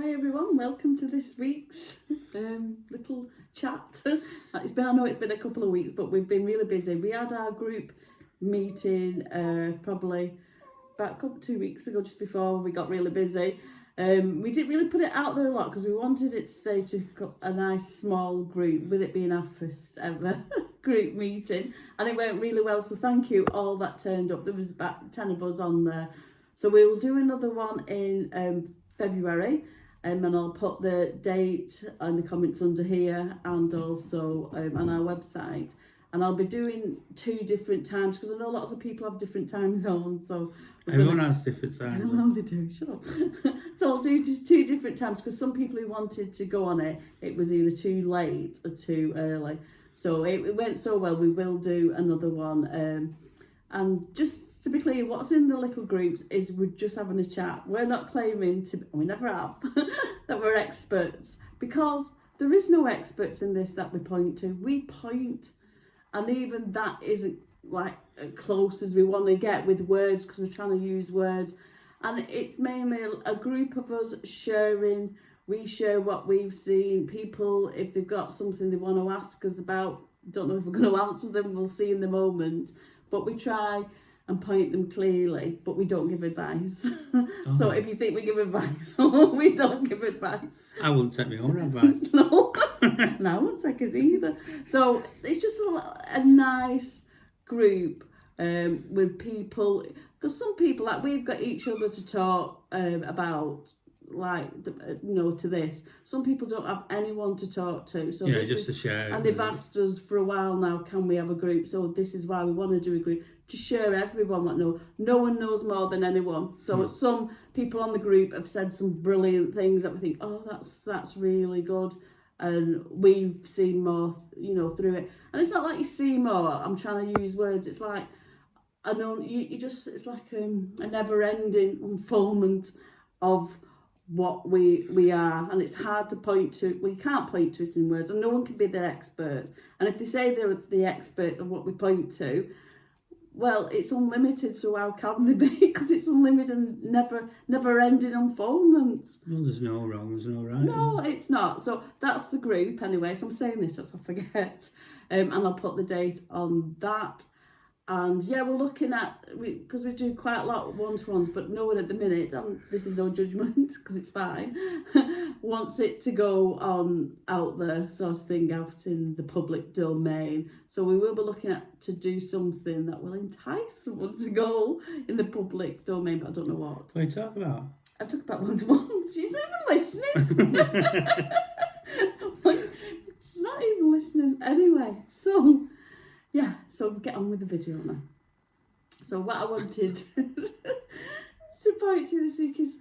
Hi everyone, welcome to this week's little chat. I know it's been a couple of weeks, but we've been really busy. We had our group meeting probably about 2 weeks ago, just before we got really busy. We didn't really put it out there a lot because we wanted it to stay to a nice small group, with it being our first ever group meeting, and it went really well, so thank you all that turned up. There was about 10 of us on there, so we will do another one in February. And I'll put the date and the comments under here, and also on our website. And I'll be doing 2 different times because I know lots of people have different time zones. So everyone has different times. I know they do. Shut up. So I'll do 2 different times because some people who wanted to go on it was either too late or too early. So it went so well. We will do another one. And just to be clear, what's in the little groups is we're just having a chat. We're not claiming to, we never have, that we're experts, because there is no experts in this that we point to. We point, and even that isn't like close as we want to get with words, because we're trying to use words. And it's mainly a group of us sharing. We share what we've seen. People, if they've got something they want to ask us about, don't know if we're going to answer them, we'll see in the moment. But we try and point them clearly, but we don't give advice. So if you think we give advice, we don't give advice. I wouldn't take my own advice. No, no, I won't take us either. So it's just a nice group with people, because some people, like, we've got each other to talk about, like, to this. Some people don't have anyone to talk to, so yeah, just to share. And they've asked us for a while now, can we have a group? So this is why we want to do a group, to share everyone what no one knows more than anyone. So some people on the group have said some brilliant things that we think, oh, that's really good, and we've seen more through it. And it's not like you see more, I'm trying to use words, it's like, I know you just, it's like a never-ending unfoldment of what we are, and it's hard to point to. We can't point to it in words, and no one can be the expert. And if they say they're the expert of what we point to, well, it's unlimited, so how can they be? Because it's unlimited, never ending unfoldment. Well, there's no wrong, there's no right. No, it's not. So that's the group anyway. So I'm saying this so I forget, and I'll put the date on that. And yeah, we're looking at, because we do quite a lot of one-to-ones, but no one at the minute, and this is no judgment because it's fine, wants it to go on out there, sort of thing, out in the public domain. So we will be looking at to do something that will entice someone to go in the public domain, but I don't know what. What are you talking about? I talk about one-to-ones. She's not even listening. Like, not even listening. Anyway, so... yeah, so get on with the video now. So what I wanted to point to this week is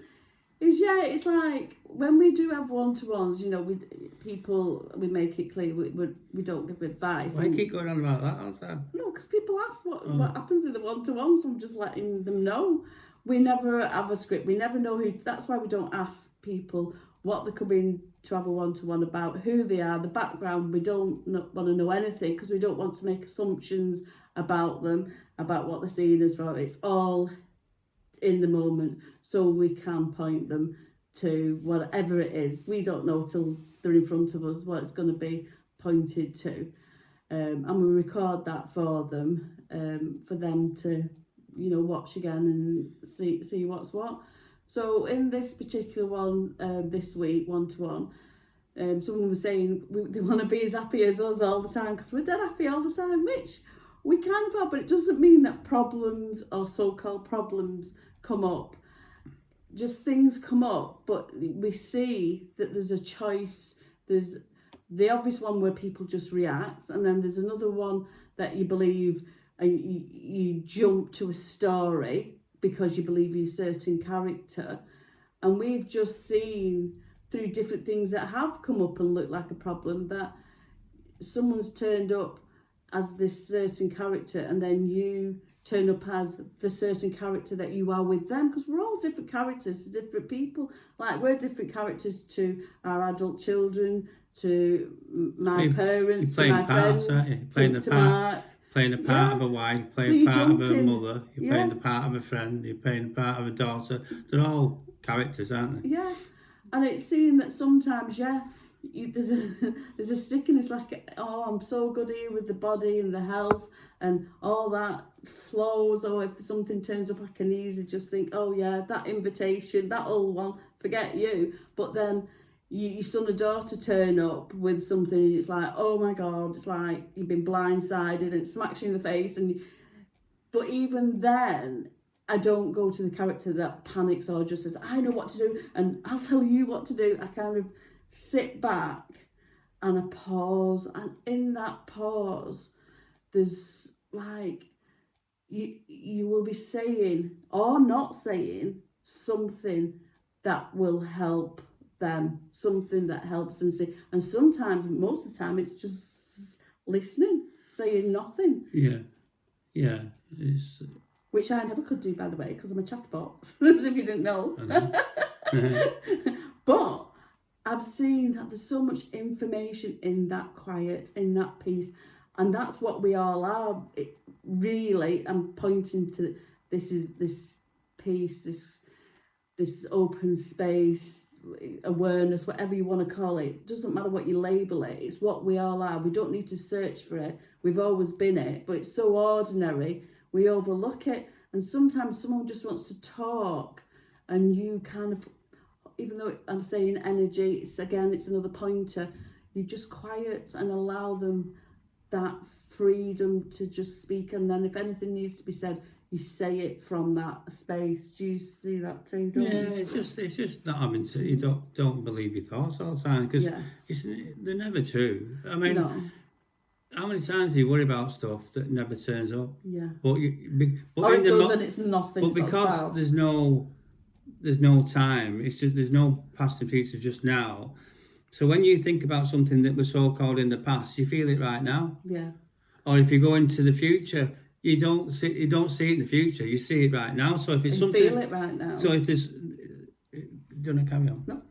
yeah, it's like when we do have one-to-ones, we make it clear we don't give advice. Why keep going on about that all the time? No, because people ask what happens in the one-to-ones, so I'm just letting them know. We never have a script. We never know who. That's why we don't ask people what they're coming to have a one-to-one about, who they are, the background. We don't want to know anything because we don't want to make assumptions about them, about what they're seeing as well. It's all in the moment, so we can point them to whatever it is. We don't know till they're in front of us what it's going to be pointed to, and we record that for them to watch again and see what's what. So in this particular one, this week, one-to-one, someone was saying they want to be as happy as us all the time because we're dead happy all the time, which we kind of are, but it doesn't mean that problems or so-called problems come up. Just things come up, but we see that there's a choice. There's the obvious one where people just react, and then there's another one that you believe and you jump to a story because you believe in a certain character. And we've just seen through different things that have come up and look like a problem that someone's turned up as this certain character, and then you turn up as the certain character that you are with them, because we're all different characters to different people. Like, we're different characters to our adult children, to my parents, to my friends, to Mark. Playing a part of a wife, playing a part of a mother, you're playing the part of a friend, you're playing a part of a daughter. They're all characters, aren't they? Yeah. And it's seeing that sometimes, there's a stickiness, like, oh, I'm so good here with the body and the health and all that flows. Or if something turns up, I can easily just think, oh yeah, that invitation, that old one, forget you. But then your son or daughter turn up with something, and it's like, oh my God, it's like you've been blindsided, and it smacks you in the face. But even then, I don't go to the character that panics or just says, I know what to do and I'll tell you what to do. I kind of sit back and I pause. And in that pause, there's like, you will be saying or not saying something that will help them, something that helps them see. And sometimes, most of the time, it's just listening, saying nothing. Yeah. Which I never could do, by the way, because I'm a chatterbox, as if you didn't know. But I've seen that there's so much information in that quiet, in that peace, and that's what we all are. It really, I'm pointing to this peace, this open space, awareness, whatever you want to call it. It doesn't matter what you label it. It's what we all are. We don't need to search for it. We've always been it, but it's so ordinary. We overlook it, and sometimes someone just wants to talk, and you kind of, even though I'm saying energy, it's another pointer. You just quiet and allow them that freedom to just speak, and then if anything needs to be said, you say it from that space. Do you see that too? It's just not having to. You don't believe your thoughts all the time, because they're never true. I mean. No. How many times do you worry about stuff that never turns up? Yeah. But it does, and it's nothing. But because there's no time. It's just there's no past and future, just now. So when you think about something that was so called in the past, you feel it right now. Yeah. Or if you go into the future, you don't see it in the future. You see it right now. So if it's something, feel it right now. So if there's, don't I carry on? No.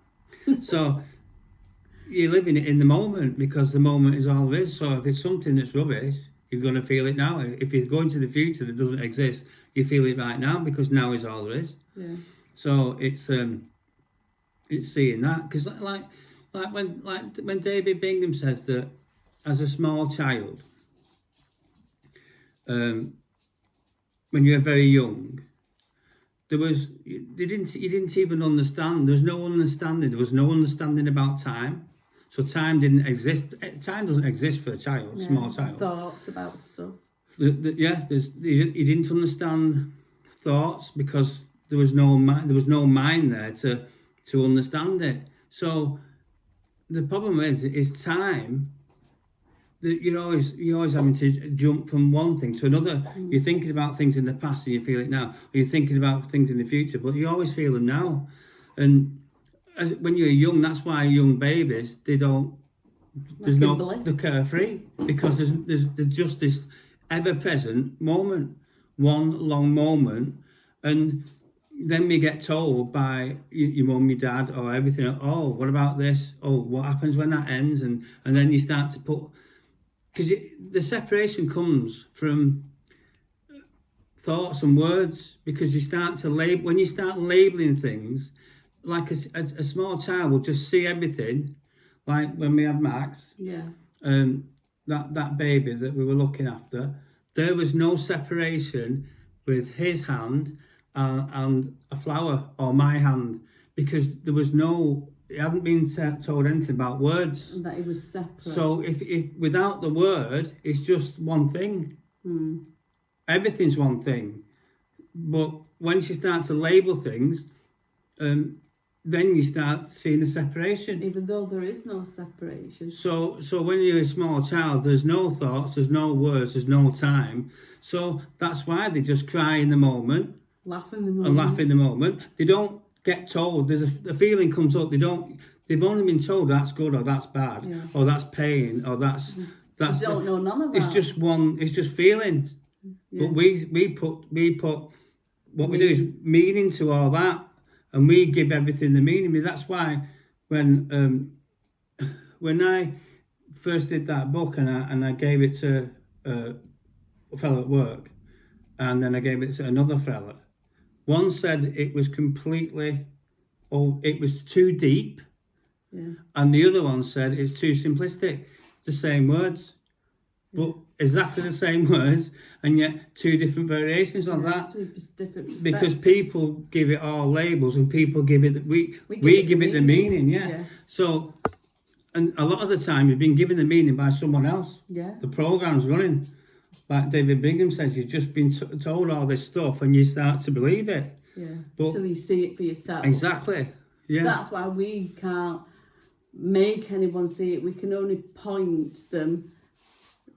So. You're living it in the moment, because the moment is all there is. So if it's something that's rubbish, you're going to feel it now. If you're going to the future that doesn't exist, you feel it right now, because now is all there is. Yeah. So it's seeing that, because like when David Bingham says that as a small child, when you were very young, you didn't even understand. There was no understanding. There was no understanding about time. So time didn't exist. Time doesn't exist for a child, small child. Thoughts about stuff. You didn't understand thoughts, because there was no mind. There was no mind there to understand it. So the problem is time. That you're always having to jump from one thing to another. You're thinking about things in the past and you feel it now, or you're thinking about things in the future, but you always feel them now. And when you're young, that's why young babies, they're carefree, because there's just this ever-present moment, one long moment. And then we get told by your mum, your dad, or everything, oh, what about this? Oh, what happens when that ends? And then you start to put, because the separation comes from thoughts and words, because you start to label. When you start labeling things, like a small child will just see everything. Like when we had Max, that baby that we were looking after, there was no separation with his hand and a flower, or my hand, because there was no. It hadn't been told anything about words. And that it was separate. So if without the word, it's just one thing. Everything's one thing. But once you start to label things, then you start seeing the separation. Even though there is no separation. So when you're a small child, there's no thoughts, there's no words, there's no time. So that's why they just cry in the moment. Laugh in the moment. They don't get told. There's a feeling comes up. They've only been told that's good or that's bad, or that's pain, or that's they don't know none of that. It's just feelings. But we put what we do is meaning to all that, and we give everything the meaning. That's why when I first did that book and I gave it to a fellow at work, and then I gave it to another fella. One said it was completely oh, it was too deep, and the other one said it's too simplistic. The same words, but exactly the same words, and yet two different variations on that. Two different Because perspectives. people give it all labels, and people give it we give it the meaning. So, and a lot of the time you've been given the meaning by someone else. The program's running. Like David Bingham says, you've just been told all this stuff, and you start to believe it. But so you see it for yourself. Exactly. Yeah. That's why we can't make anyone see it. We can only point them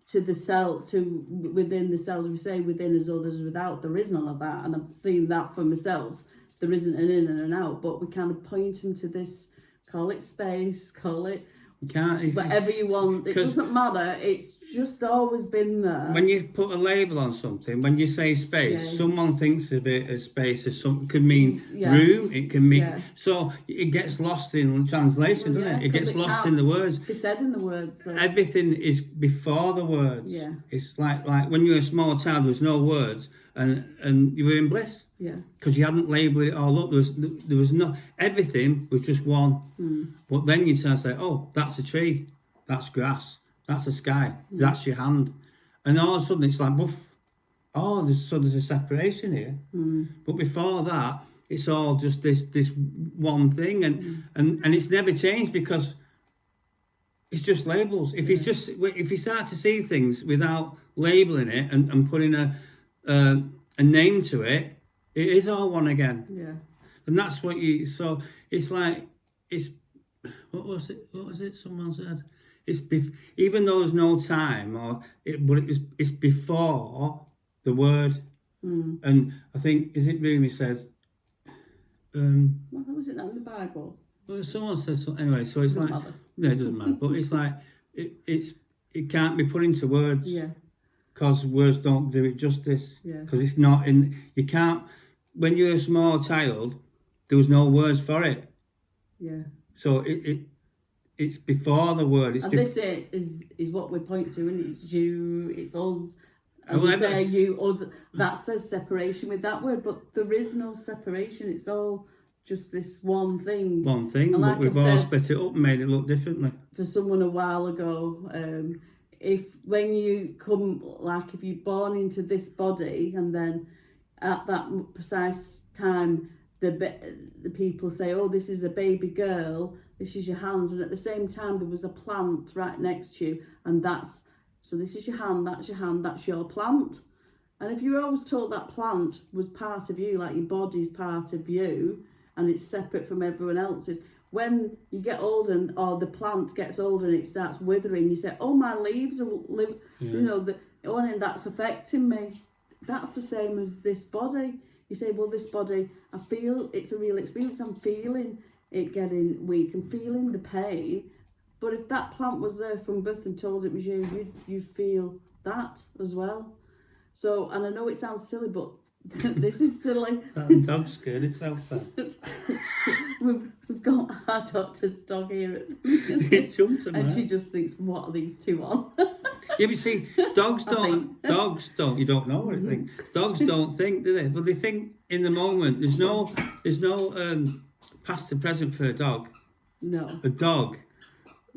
to the self, to within the selves. We say within as though there's without. There is none of that, and I've seen that for myself. There isn't an in and an out, but we kind of point them to this. Call it space. Call it. You can't, whatever you want, it doesn't matter. It's just always been there. When you put a label on something, when you say space, someone thinks of it as space as something could mean room. It can mean so it gets lost in translation, doesn't it? It gets lost in the words. Be said in the words. So. Everything is before the words. It's like when you were a small child, there was no words, and you were in bliss. Because you hadn't labelled it all up. There was no, everything was just one. But then you start to say, oh, that's a tree, that's grass, that's a sky, that's your hand. And all of a sudden it's like, woof. Oh, there's a separation here. But before that, it's all just this one thing. And it's never changed because it's just labels. If you start to see things without labelling it and putting a name to it, it is all one again. And that's what so it's like, what was it someone said? Even though there's no time, it's before the word. And I think, is it Rumi says, well, was it not in the Bible? Well, someone says something, anyway, so it's like, no, it doesn't matter, but it's like, it can't be put into words. Because words don't do it justice. Because it's not you can't, when you're a small child, there was no words for it. So it's before the word. This is what we point to, and it's you, it's us. And we say you, us, that says separation with that word, but there is no separation. It's all just this one thing. One thing, and but we've all split it up and made it look differently. To someone a while ago, when you come, like if you're born into this body, and then at that precise time, the people say, oh, this is a baby girl, this is your hands, and at the same time there was a plant right next to you, and so this is your hand, that's your plant. And if you were always told that plant was part of you, like your body's part of you, and it's separate from everyone else's, when you get older, or the plant gets older and it starts withering, you say, oh, my leaves are, and that's affecting me. That's the same as this body. You say, well, this body, I feel it's a real experience. I'm feeling it getting weak. I'm feeling the pain. But if that plant was there from birth and told it was you'd feel that as well. So, and I know it sounds silly, but this is silly. That dog scared itself then. We've got our doctor's dog here. It jumped at me. And she just thinks, what are these two on? Yeah, but see, dogs don't, you don't know what I think. Dogs don't think, do they? But they think in the moment. There's no past to present for a dog. No. A dog.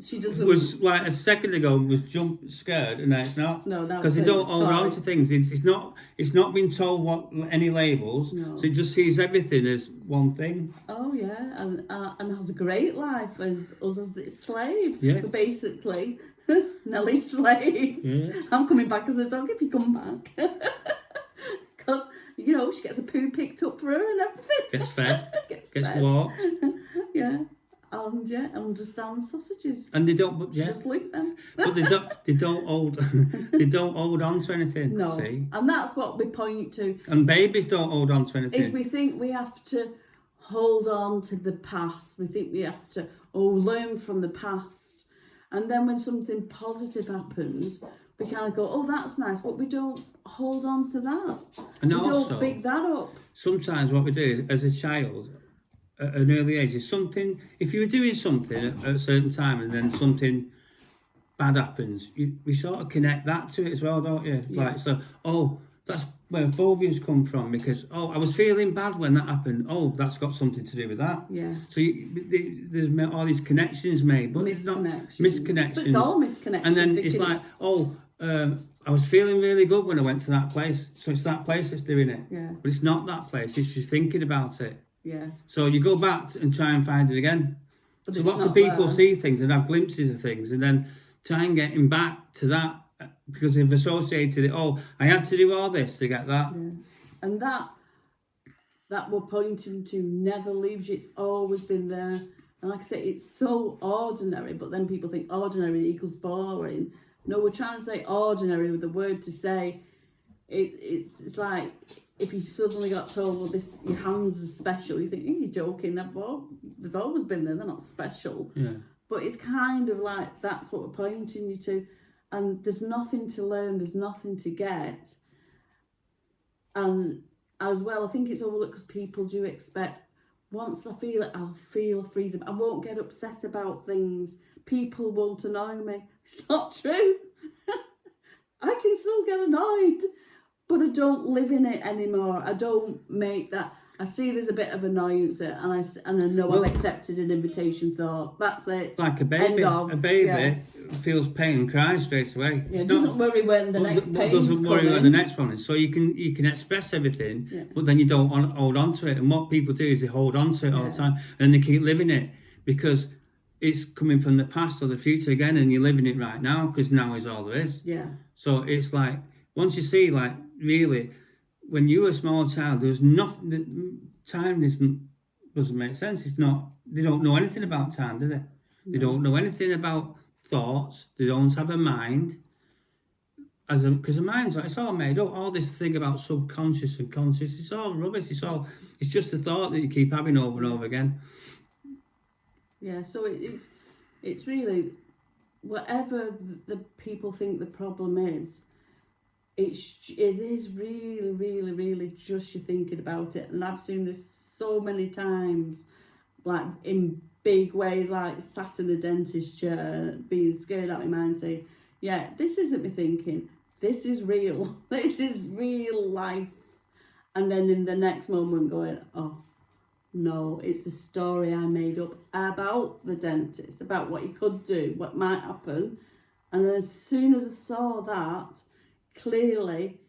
She doesn't. Was like a second ago was scared, and now it's not. No, because they don't hold on to things. It's not been told any labels. No. So it just sees everything as one thing. Oh yeah, and has a great life as us as its slave. Yeah. But basically, Nellie's slaves. Yeah. I'm coming back as a dog if you come back. Because she gets a poo picked up for her and everything. Gets fed. Gets walked. Yeah. And understand sausages. And they don't. Yeah. Just lick them. But they don't hold. They don't hold on to anything. No. See? And that's what we point to. And babies don't hold on to anything. Is we think we have to hold on to the past. We think we have to learn from the past. And then when something positive happens, we kind of go, oh, that's nice, but we don't hold on to that. And we also, don't big that up. Sometimes what we do is, as a child, at an early age, is something, if you were doing something at a certain time and then something bad happens, we sort of connect that to it as well, don't you? Yeah. Like, so, oh, that's where phobias come from, because I was feeling bad when that happened. Oh, that's got something to do with that. Yeah. So there's all these connections made, but it's not misconnections. But it's all misconnections. And then it's like, I was feeling really good when I went to that place, so it's that place that's doing it. Yeah. But it's not that place. It's just thinking about it. Yeah. So you go back and try and find it again. But so lots of people see things and have glimpses of things, and then try and get him back to that, because they've associated it. Oh, I had to do all this to get that. Yeah. And that we're pointing to never leaves you. It's always been there. And like I say, it's so ordinary, but then people think ordinary equals boring. No, we're trying to say ordinary with the word to say it's like if you suddenly got told, well, your hands are special, you think, you're joking, they've always been there, they're not special. Yeah. But it's kind of like that's what we're pointing you to. And there's nothing to learn, there's nothing to get. And as well, I think it's overlooked because people do expect, once I feel it, I'll feel freedom. I won't get upset about things. People won't annoy me. It's not true. I can still get annoyed, but I don't live in it anymore. I don't make that. I see there's a bit of annoyance there, and I know I've accepted an invitation thought. That's it. It's like a baby. A baby feels pain and cries straight away. Yeah, doesn't worry when the next pain doesn't worry when the next one is. So you can express everything, but then you don't hold on to it. And what people do is they hold on to it all the time, and they keep living it because it's coming from the past or the future again, and you're living it right now because now is all there is. Yeah. So it's like, once you see, like, really, when you were a small child, there's nothing. Time doesn't make sense. It's not. They don't know anything about time, do they? No. They don't know anything about thoughts. They don't have a mind. Because the mind's like, it's all made up. All this thing about subconscious and conscious, it's all rubbish. It's just a thought that you keep having over and over again. Yeah. So it's really, whatever the people think the problem is, it is really, really, really just you thinking about it. And I've seen this so many times, like in big ways, like sat in a dentist chair, being scared out of my mind, saying, yeah, this isn't me thinking, this is real, this is real life. And then in the next moment going, oh, no, it's a story I made up about the dentist, about what he could do, what might happen. And as soon as I saw that, clearly,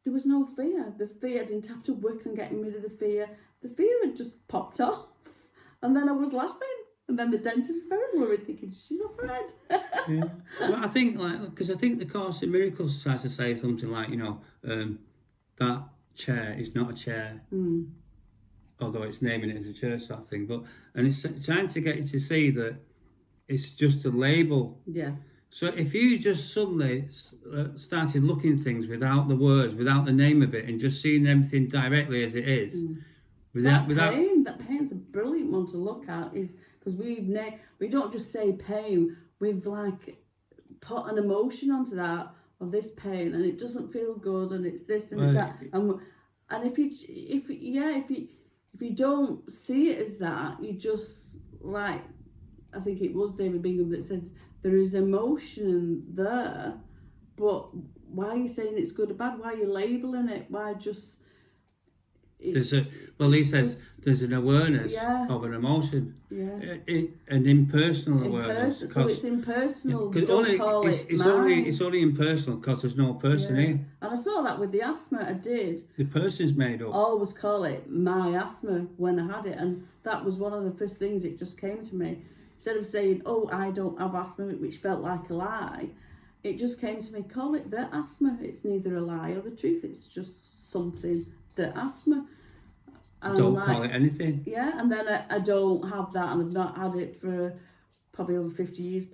there was no fear. The fear, I didn't have to work on getting rid of the fear. The fear had just popped off. And then I was laughing. And then the dentist was very worried, thinking, she's off her head. Yeah. Well, I think, because I think the Course in Miracles tries to say something like, that chair is not a chair. Although it's naming it as a chair sort of thing. And it's trying to get you to see that it's just a label. Yeah. So if you just suddenly started looking at things without the words, without the name of it, and just seeing everything directly as it is, that pain's a brilliant one to look at, is because we don't just say pain, we've like put an emotion onto that of this pain, and it doesn't feel good, and it's this and it's that, and if you don't see it as that, you just, like, I think it was David Bingham that said, there is emotion there, but why are you saying it's good or bad? Why are you labelling it? Why just... he says there's an awareness of an emotion. Yeah. An impersonal awareness. So it's impersonal. It's only impersonal because there's no person here. And I saw that with the asthma. I did. The person's made up. I always call it my asthma when I had it, and that was one of the first things it just came to me. Instead of saying, oh, I don't have asthma, which felt like a lie, it just came to me, call it the asthma. It's neither a lie or the truth. It's just something, the asthma. And don't call it anything. Yeah, and then I don't have that, and I've not had it for probably over 15 years,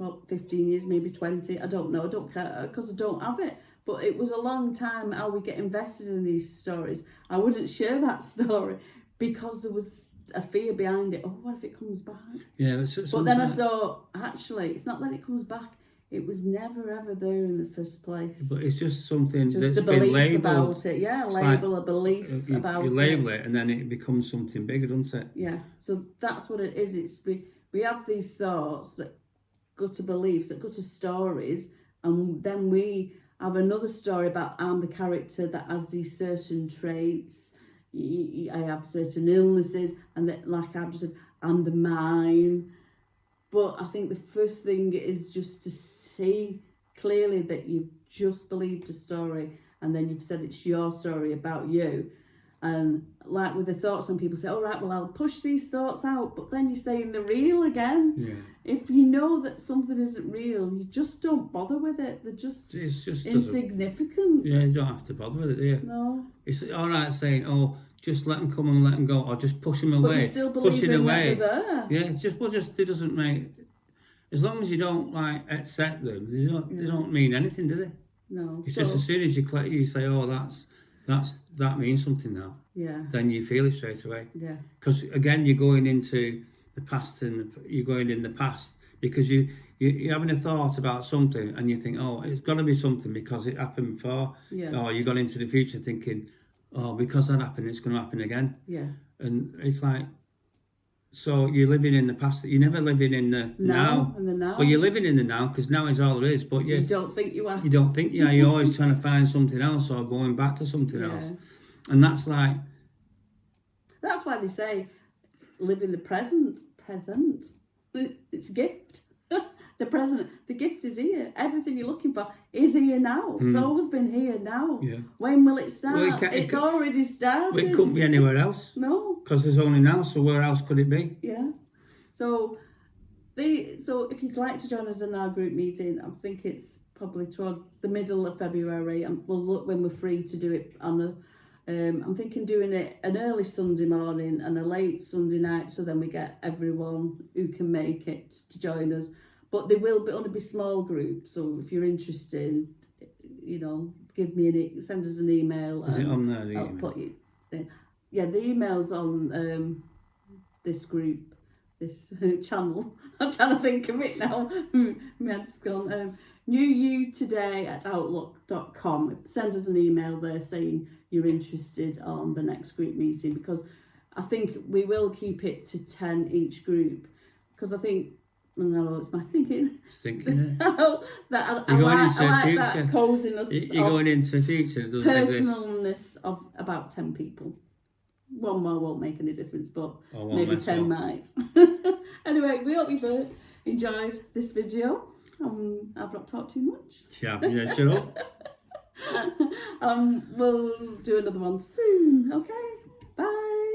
maybe 20. I don't know, I don't care, because I don't have it. But it was a long time how we get invested in these stories. I wouldn't share that story because there was a fear behind it. Oh, what if it comes back? Yeah, but then I saw, actually, it's not that it comes back. It was never ever there in the first place. But it's just something just that's a belief been labelled about it. Yeah, a belief about it. You label it, and then it becomes something bigger, doesn't it? Yeah. So that's what it is. It's we have these thoughts that go to beliefs, that go to stories, and then we have another story about I'm the character that has these certain traits. I have certain illnesses, and that, like I've just said, I'm the mine. But I think the first thing is just to see clearly that you've just believed a story, and then you've said it's your story about you. And like with the thoughts, some people say, all right, well, I'll push these thoughts out, but then you're saying they're real again. Yeah. If you know that something isn't real, you just don't bother with it. They're just insignificant. Yeah, you don't have to bother with it, do you? No. It's all right saying, oh, just let them come and let them go, or just push them away. But you still believe pushing in away. that they're there. Yeah, it doesn't make. As long as you don't like accept them, they don't mean anything, do they? No. It's just as soon as you say, oh, that means something now. Yeah. Then you feel it straight away. Yeah. Because again, you're going into the past, and you're going in the past because you're having a thought about something, and you think, oh, it's got to be something because it happened before. Yeah. Or you got into the future thinking, oh, because that happened, it's going to happen again. Yeah. And it's like, so you're living in the past. You're never living in the now. In the now. Well, you're living in the now because now is all there is. But you don't think you are. You don't think you are. You're always trying to find something else or going back to something else. And that's like. That's why they say, live in the present. Present. It's a gift. The present. The gift is here. Everything you're looking for is here now. It's always been here now. Yeah. When will it start? Well, it's already started. Well, it couldn't be anywhere else. No. Because there's only now, so where else could it be? Yeah. So if you'd like to join us in our group meeting, I think it's probably towards the middle of February, and we'll look when we're free to do it on a. I'm thinking doing it an early Sunday morning and a late Sunday night, so then we get everyone who can make it to join us. But they will only be small groups, so if you're interested, send us an email. Is it on there? I'll put you. Yeah, the email's on this group, this channel. I'm trying to think of it now. My head's gone. newyouttoday@outlook.com. Send us an email there saying you're interested on the next group meeting, because I think we will keep it to 10 each group, because I think, no, it's my thinking. Thinking it. I like that coziness. You're going into the future. Personalness of about 10 people. One more won't make any difference, but maybe 10 might. Anyway, we hope you've enjoyed this video. I've not talked too much. Yeah, shut up. We'll do another one soon. Okay, bye.